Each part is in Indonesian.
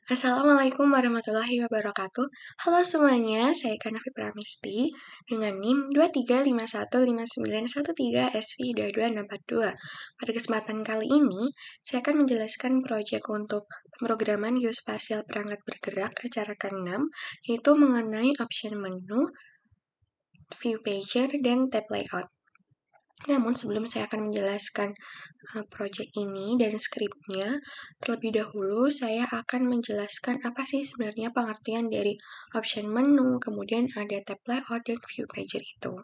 Assalamualaikum warahmatullahi wabarakatuh. Halo semuanya, saya Kanafi Pramisti dengan NIM 2351593SV22642. Pada kesempatan kali ini, saya akan menjelaskan proyek untuk pemrograman geospasial perangkat bergerak acara ke-6, yaitu mengenai option menu, view pager, dan tab layout. Namun sebelum saya akan menjelaskan proyek ini dan skripnya, terlebih dahulu saya akan menjelaskan apa sih sebenarnya pengertian dari option menu, kemudian ada tab layout dan view pager itu.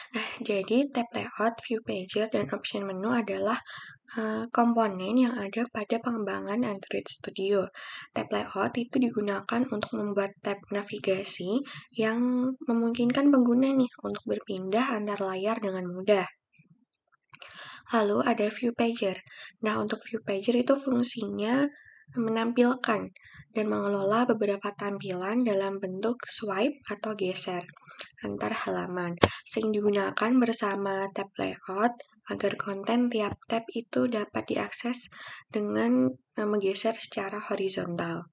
Nah, jadi tab layout, view pager, dan option menu adalah komponen yang ada pada pengembangan Android Studio. Tab layout itu digunakan untuk membuat tab navigasi yang memungkinkan pengguna nih untuk berpindah antar layar dengan mudah. Lalu ada view pager. Nah, untuk view pager itu fungsinya menampilkan dan mengelola beberapa tampilan dalam bentuk swipe atau geser antar halaman, sering digunakan bersama tab layout agar konten tiap tab itu dapat diakses dengan menggeser secara horizontal.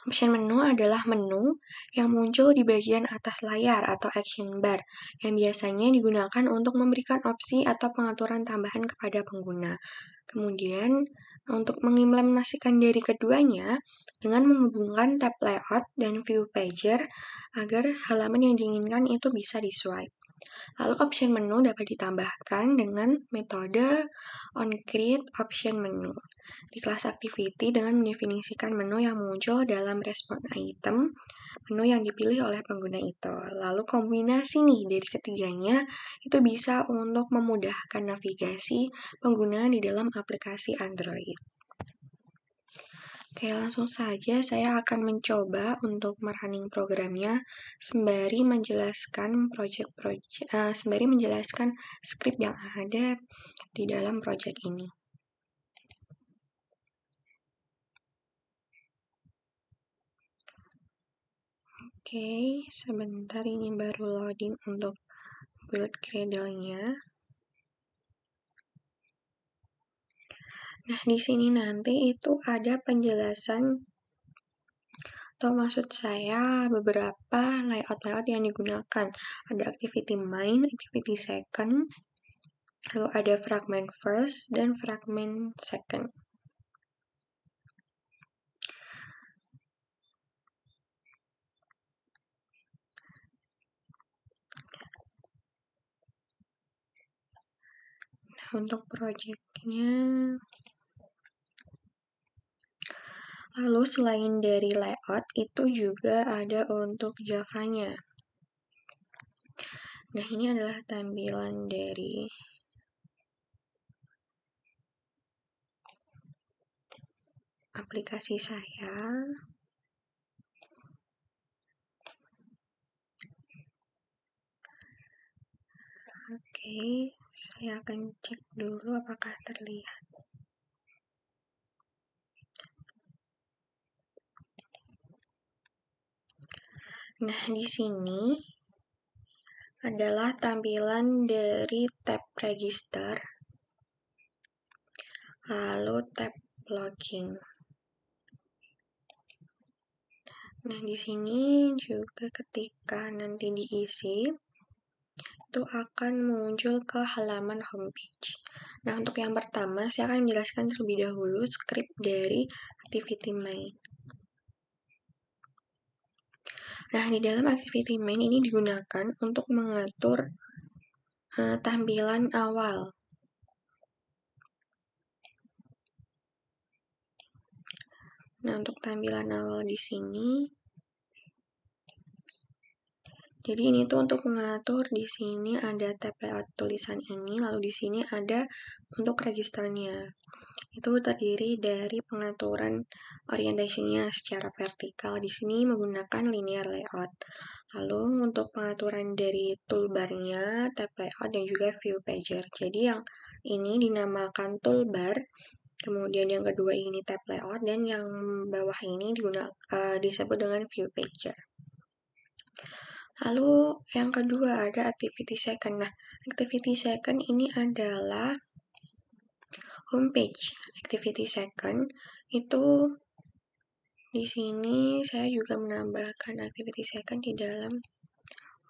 Option menu adalah menu yang muncul di bagian atas layar atau action bar, yang biasanya digunakan untuk memberikan opsi atau pengaturan tambahan kepada pengguna. Kemudian, untuk mengimplementasikan dari keduanya, dengan menghubungkan tab layout dan view pager agar halaman yang diinginkan itu bisa di-swipe. Lalu option menu dapat ditambahkan dengan metode onCreate option menu di kelas activity dengan mendefinisikan menu yang muncul dalam respon item menu yang dipilih oleh pengguna itu. Lalu kombinasi nih dari ketiganya itu bisa untuk memudahkan navigasi pengguna di dalam aplikasi Android. Oke, langsung saja saya akan mencoba untuk merunning programnya sembari menjelaskan sembari menjelaskan skrip yang ada di dalam project ini. Oke, sebentar ini baru loading untuk build Gradle-nya. Nah, di sini nanti itu ada penjelasan atau maksud saya beberapa layout yang digunakan. Ada activity main, activity second, lalu ada fragment first dan fragment second. Nah, untuk projectnya, lalu selain dari layout, itu juga ada untuk Java-nya. Nah, ini adalah tampilan dari aplikasi saya. Oke, saya akan cek dulu apakah terlihat. Nah, di sini adalah tampilan dari tab register, lalu tab login. Nah, di sini juga ketika nanti diisi, itu akan muncul ke halaman homepage. Nah, untuk yang pertama, saya akan menjelaskan terlebih dahulu script dari activity main. Nah, di dalam activity main ini digunakan untuk mengatur tampilan awal. Nah, untuk tampilan awal di sini, jadi ini tuh untuk mengatur di sini ada tab layout tulisan ini, lalu di sini ada untuk registernya. Itu terdiri dari pengaturan orientation-nya secara vertikal. Di sini menggunakan linear layout. Lalu untuk pengaturan dari toolbar-nya, tab layout dan juga view pager. Jadi yang ini dinamakan toolbar, kemudian yang kedua ini tab layout, dan yang bawah ini disebut dengan view pager. Lalu yang kedua ada activity second. Nah, activity second ini adalah homepage. Activity second itu di sini saya juga menambahkan activity second di dalam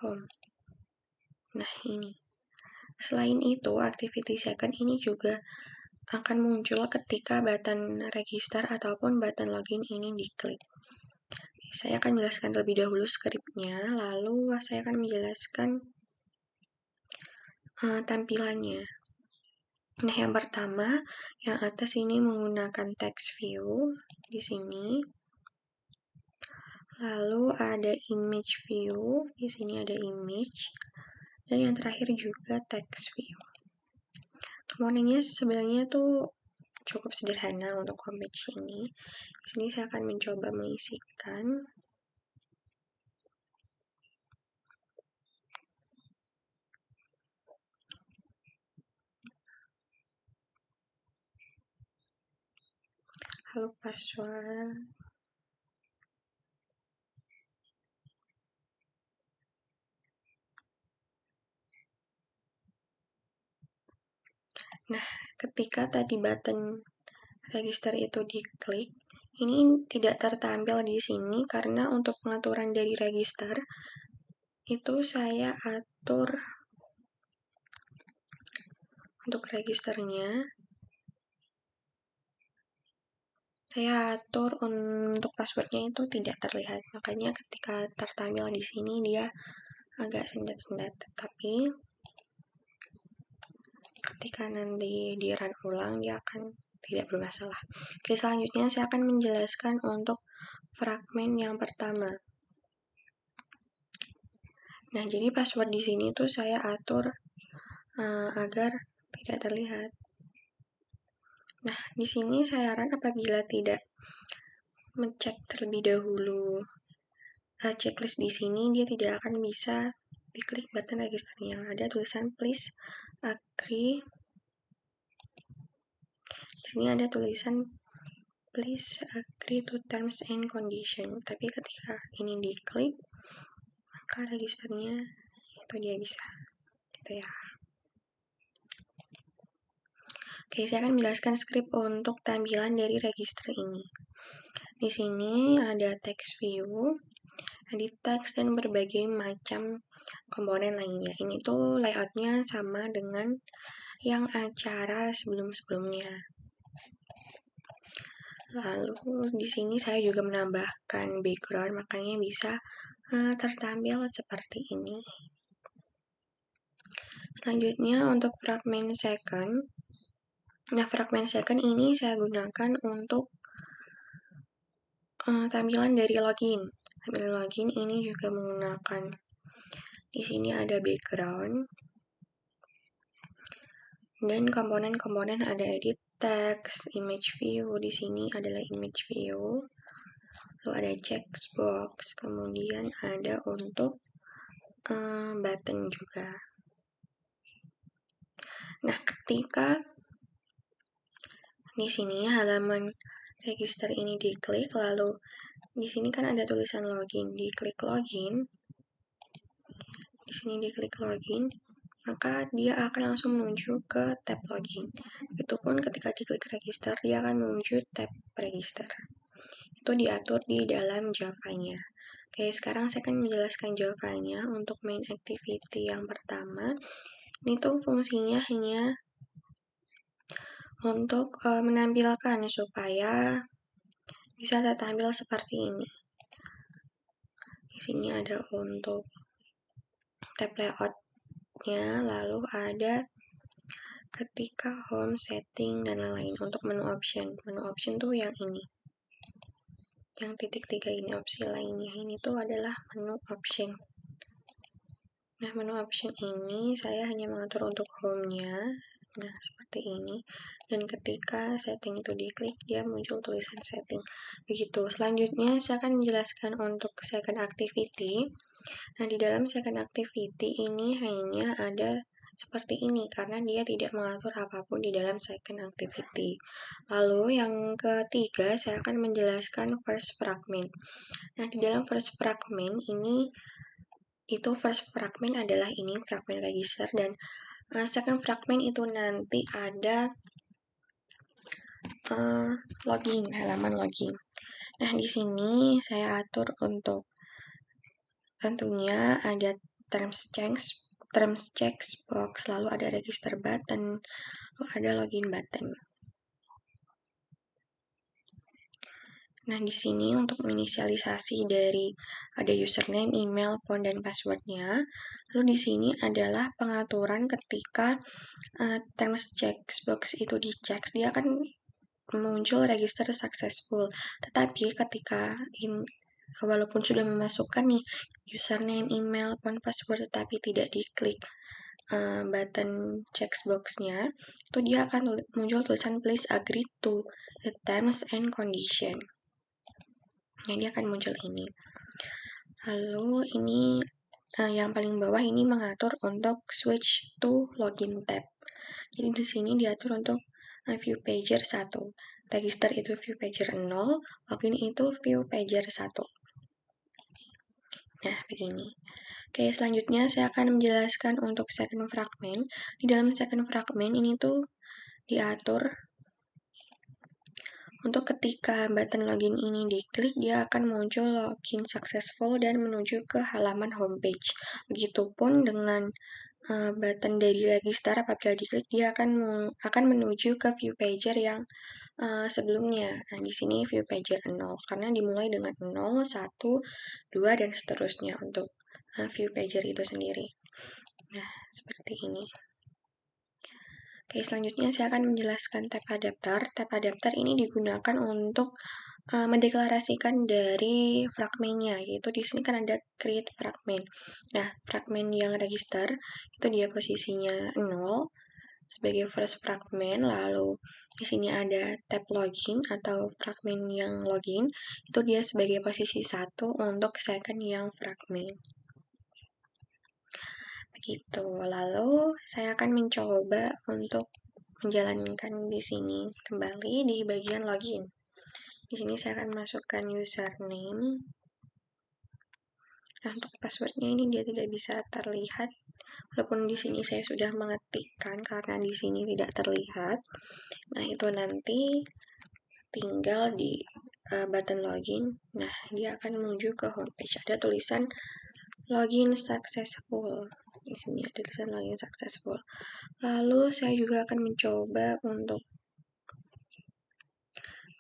home. Nah, ini. Selain itu, activity second ini juga akan muncul ketika button register ataupun button login ini diklik. Saya akan menjelaskan terlebih dahulu skripnya, lalu saya akan menjelaskan tampilannya. Nah, yang pertama, yang atas ini menggunakan text view di sini. Lalu ada image view, di sini ada image. Dan yang terakhir juga text view. Komponennya sebenarnya tuh cukup sederhana untuk homepage ini. Di sini saya akan mencoba mengisikan. Halo password. Nah, ketika tadi button register itu diklik, ini tidak tertampil di sini karena untuk pengaturan dari register itu saya atur untuk registernya. Saya atur untuk passwordnya itu tidak terlihat, makanya ketika tertampil di sini dia agak sendat-sendat. Tapi ketika nanti di run ulang dia akan tidak bermasalah. Oke, selanjutnya saya akan menjelaskan untuk fragmen yang pertama. Nah, jadi password di sini tuh saya atur agar tidak terlihat. Nah, di sini saya saran apabila tidak mengecek terlebih dahulu checklist di sini, dia tidak akan bisa diklik button registernya. Ada tulisan please agree. Di sini ada tulisan please agree to terms and condition. Tapi ketika ini diklik, maka registernya itu dia bisa. Gitu ya. Oke, saya akan menjelaskan script untuk tampilan dari register ini. Di sini ada text view, edit text, dan berbagai macam komponen lainnya. Ini tuh layoutnya sama dengan yang acara sebelum-sebelumnya. Lalu di sini saya juga menambahkan background, makanya bisa tertampil seperti ini. Selanjutnya untuk fragment second. Nah, fragment second ini saya gunakan untuk tampilan dari login. Tampilan login ini juga menggunakan di sini ada background dan komponen-komponen ada edit text, image view. Di sini adalah image view. Lalu ada checkbox, kemudian ada untuk button juga. Nah, ketika di sini halaman register ini diklik, lalu di sini kan ada tulisan login, diklik login. Di sini diklik login, maka dia akan langsung menuju ke tab login. Begitupun ketika diklik register, dia akan menuju tab register. Itu diatur di dalam Java-nya. Oke, sekarang saya akan menjelaskan Java-nya untuk main activity yang pertama. Ini tuh fungsinya hanya untuk menampilkan supaya bisa tertampil seperti ini. Di sini ada untuk tab layout-nya, lalu ada ketika home, setting, dan lain-lain. Untuk menu option. Menu option tuh yang ini. Yang titik 3 ini opsi lainnya. Ini tuh adalah menu option. Nah, menu option ini saya hanya mengatur untuk home-nya. Nah, seperti ini. Dan ketika setting itu diklik, dia muncul tulisan setting. Begitu. Selanjutnya, saya akan menjelaskan untuk second activity. Nah, di dalam second activity ini hanya ada seperti ini, karena dia tidak mengatur apapun di dalam second activity. Lalu, yang ketiga, saya akan menjelaskan first fragment. Nah, di dalam first fragment ini, itu first fragment adalah ini, fragment register, dan second fragment itu nanti ada halaman login. Nah, di sini saya atur untuk tentunya ada terms checkbox, lalu ada register button, lalu ada login button. Nah, di sini untuk menginisialisasi dari ada username, email, phone, dan passwordnya. Lalu di sini adalah pengaturan ketika terms checkbox itu dicek, dia akan muncul register successful. Tetapi ketika walaupun sudah memasukkan nih username, email, phone, password, tetapi tidak diklik button checkbox-nya, itu dia akan muncul tulisan please agree to the terms and condition. Nah, dia akan muncul ini. Lalu ini yang paling bawah ini mengatur untuk switch to login tab. Jadi di sini diatur untuk view pager 1. Register itu view pager 0, login itu view pager 1. Nah, begini. Oke, selanjutnya saya akan menjelaskan untuk second fragment. Di dalam second fragment ini tuh diatur untuk ketika button login ini diklik, dia akan muncul login successful dan menuju ke halaman homepage. Begitupun dengan button dari register, apabila diklik dia akan menuju ke view pager yang sebelumnya. Nah, di sini view pager 0 karena dimulai dengan 0, 1, 2 dan seterusnya untuk view pager itu sendiri. Nah, seperti ini. Oke, selanjutnya saya akan menjelaskan tab adapter. Tab adapter ini digunakan untuk mendeklarasikan dari fragmennya, yaitu di sini kan ada create fragment. Nah, fragment yang register itu dia posisinya 0 sebagai first fragment, lalu di sini ada tab login atau fragment yang login, itu dia sebagai posisi 1 untuk second yang fragment. Begitu. Lalu saya akan mencoba untuk menjalankan di sini kembali di bagian login. Di sini saya akan masukkan username. Nah, untuk passwordnya ini dia tidak bisa terlihat, walaupun di sini saya sudah mengetikkan karena di sini tidak terlihat. Nah, itu nanti tinggal di button login. Nah, dia akan menuju ke homepage. Ada tulisan login successful. Di sini ada tulisan login successful. Lalu saya juga akan mencoba untuk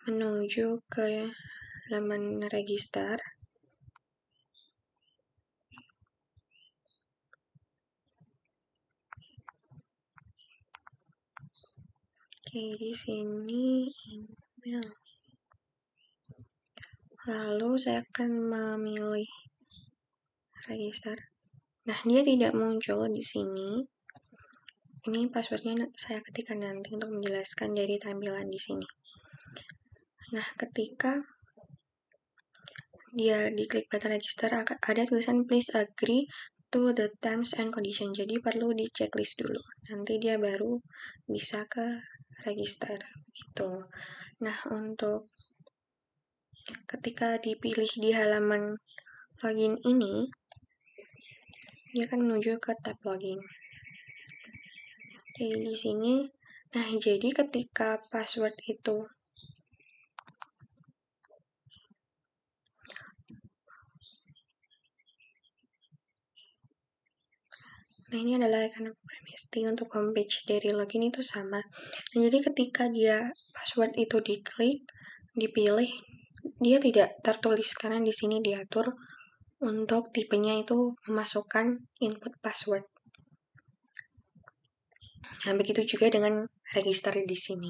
menuju ke halaman register. Oke, di sini email. Lalu saya akan memilih register. Nah, dia tidak muncul di sini. Ini passwordnya saya ketikkan nanti untuk menjelaskan dari tampilan di sini. Nah, ketika dia diklik button register, ada tulisan please agree to the terms and condition. Jadi perlu di checklist dulu. Nanti dia baru bisa ke register. Gitu. Nah, untuk ketika dipilih di halaman login ini, dia akan menuju ke tab login. Oke, di sini, nah jadi ketika password itu nah ini adalah icon privacy untuk homepage dari login itu sama. Nah, jadi ketika dia password itu diklik, dipilih, dia tidak tertulis karena di sini diatur untuk tipenya itu memasukkan input password. Nah, begitu juga dengan register di sini.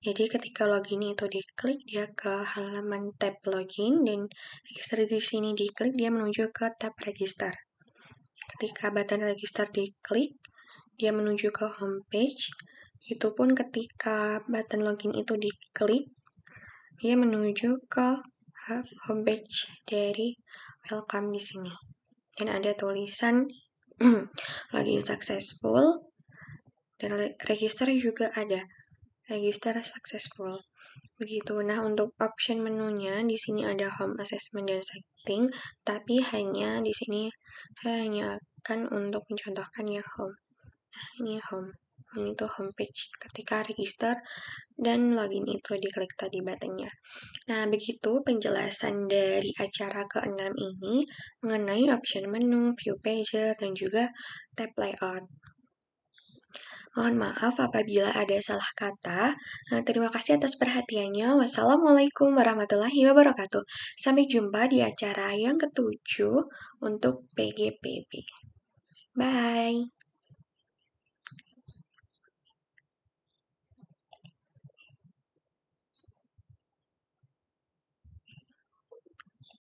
Jadi ketika login itu diklik, dia ke halaman tab login, dan register di sini diklik, dia menuju ke tab register. Ketika button register diklik, dia menuju ke homepage. Itu pun ketika button login itu diklik, dia menuju ke homepage dari welcome di sini. Dan ada tulisan login successful, dan register juga ada register successful. Begitu. Nah, untuk option menunya di sini ada home assessment dan setting, tapi hanya di sini saya hanya akan untuk mencontohkan yang home. Nah, ini home. Ini tuh homepage ketika register dan login itu diklik tadi buttonnya. Nah, begitu penjelasan dari acara ke-6 ini mengenai option menu, view pager, dan juga tab layout. Mohon maaf apabila ada salah kata. Terima kasih atas perhatiannya. Wassalamualaikum warahmatullahi wabarakatuh. Sampai jumpa di acara yang ke-7 untuk PGPB. Bye.